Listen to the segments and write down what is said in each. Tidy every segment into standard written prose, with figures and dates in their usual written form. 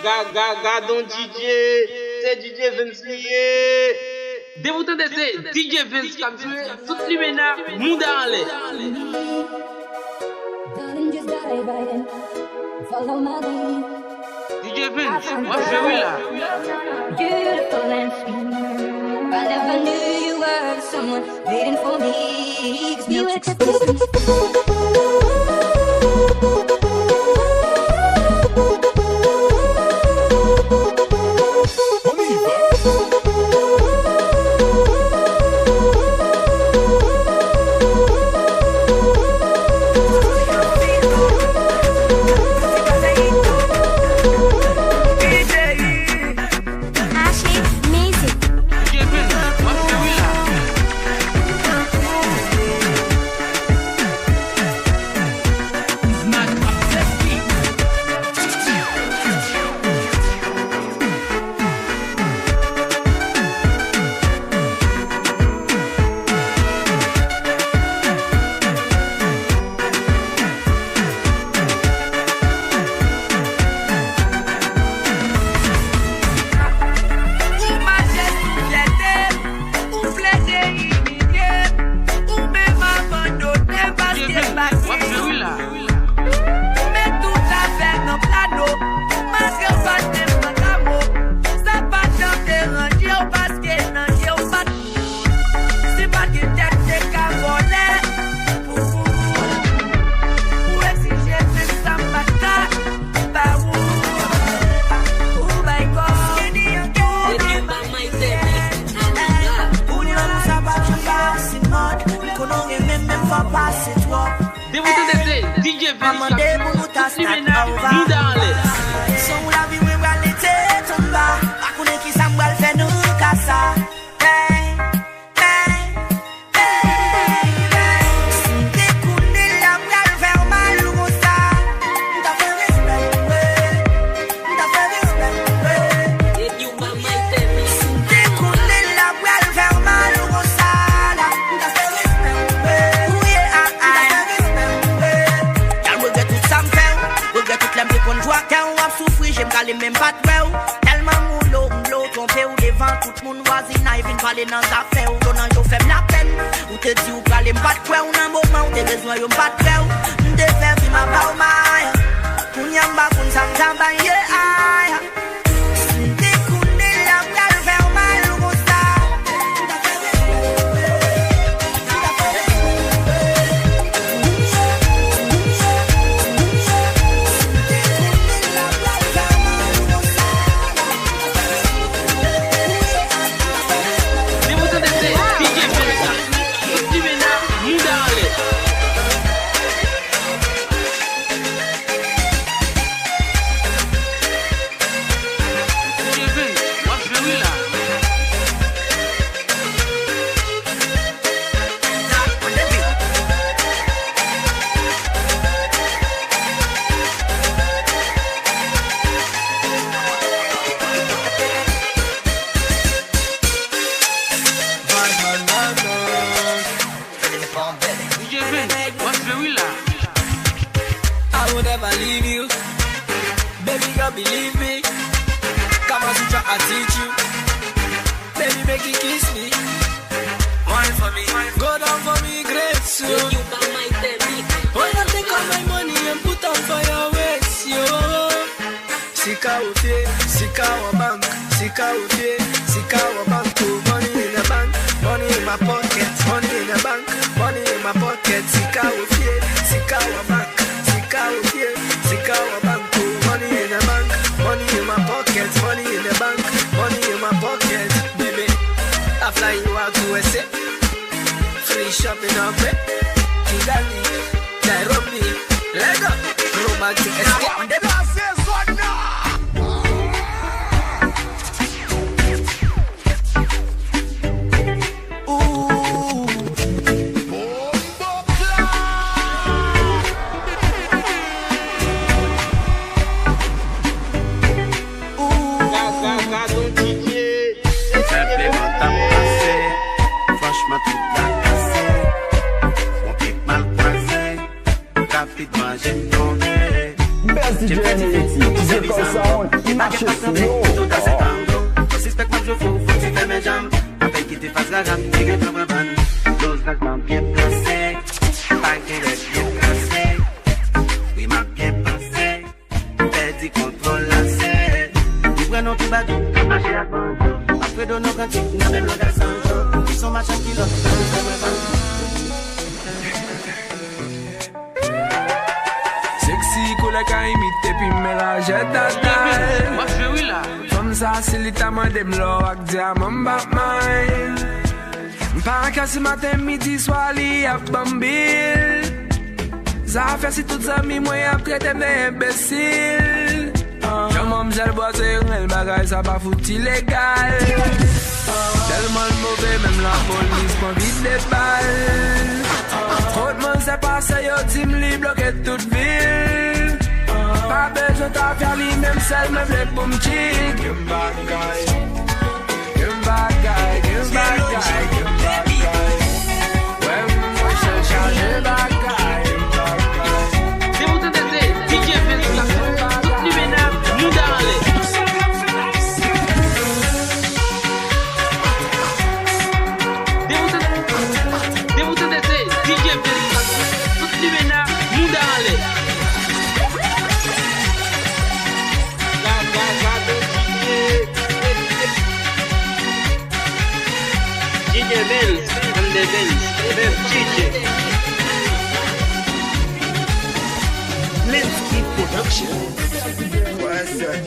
Gardons DJ, c'est DJ Vens liye. Débutant de c'est DJ Vens qui a joué tout le ménage, monde en l'air. DJ Vens, moi je suis là. Beautiful and sweet. I never knew you were someone waiting for me. 'Cause you rapidement j'ai tombé. Best DJ Energy, DJ Sound, HSO. Tout à cet angle, faut suspect moi je faut tu fais mes jambes. Avec qui tu fasses la gamme, tu gagnes comme un ban. Dose d'alcool bien placé, pas direct bien placé. Oui, m'a bien passé, perdu contrôle lancé. Nous prenons tout badou, marcher à bande. Après de nos cantiques, nous avons le garçon. Ils sont machin qui l'ont, nous sommes un ban. Sexy cool like I imite puis mélange tata. Moi je oui là. Comme ça c'est littéralement des blancs avec diamant Batman. Par cas ce matin midi soir li a bambil. Ça fait si toutes amis moi a traité d'imbécile. Comment m'j'ai bossé le bagage ça pas foutu illégal. Tellement mauvais même la police prend vite des balles. Trop de monde s'est passé, yo dit m'li bloqué toute ville. Pas besoin de faire li même seul, même les pour m'chill. Give back guy, give back guy, give back guy, give back guy. Ouais, moi je charge back guy. C'est vous t'entendez, DJ Vens, tout les ménages, nous dans les. Vens, and the Vens, DJ. Let's keep production. What's that?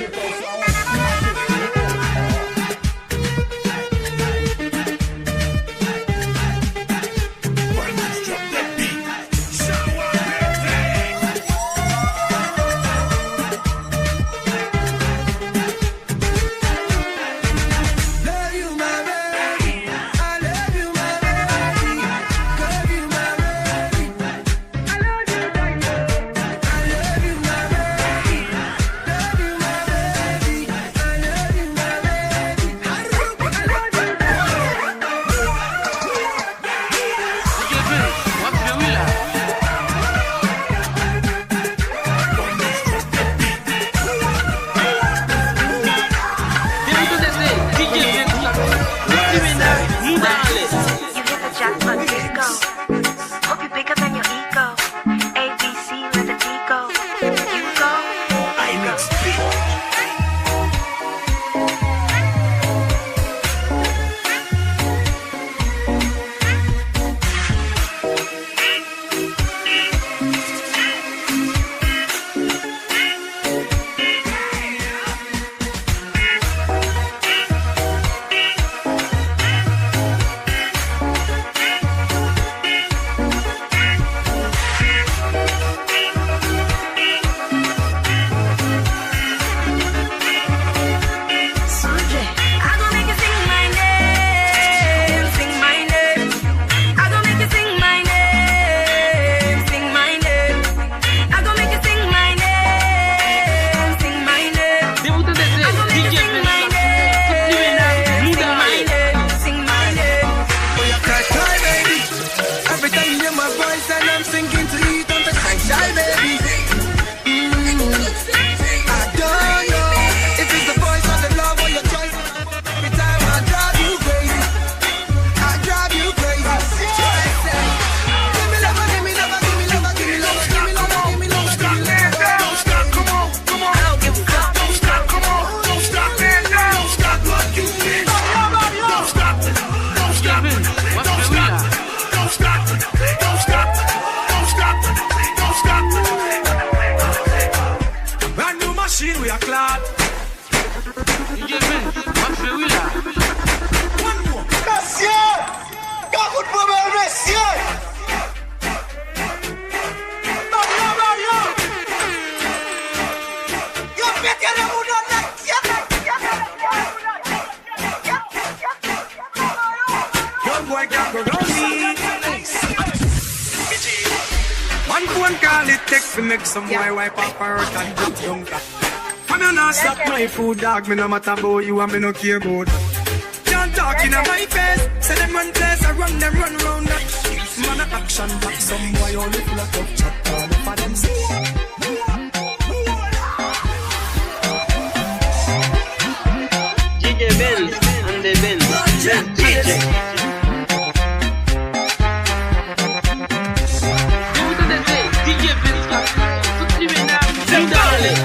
Some boy wipe up her out and jump down that. I'm not stop my food dog, me no matter about you and me no care about that. Can't talk in my face, say them run place, I run them run round that. Man a action back, some boy only full of tough chat, all of them say. DJ Vens capturé, toutes les ménages, c'est dans les.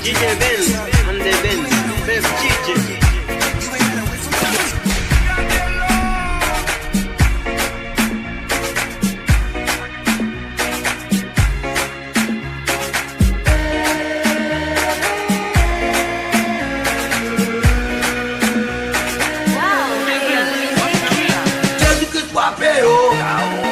DJ Vens, and the Vens, best DJ. Wow,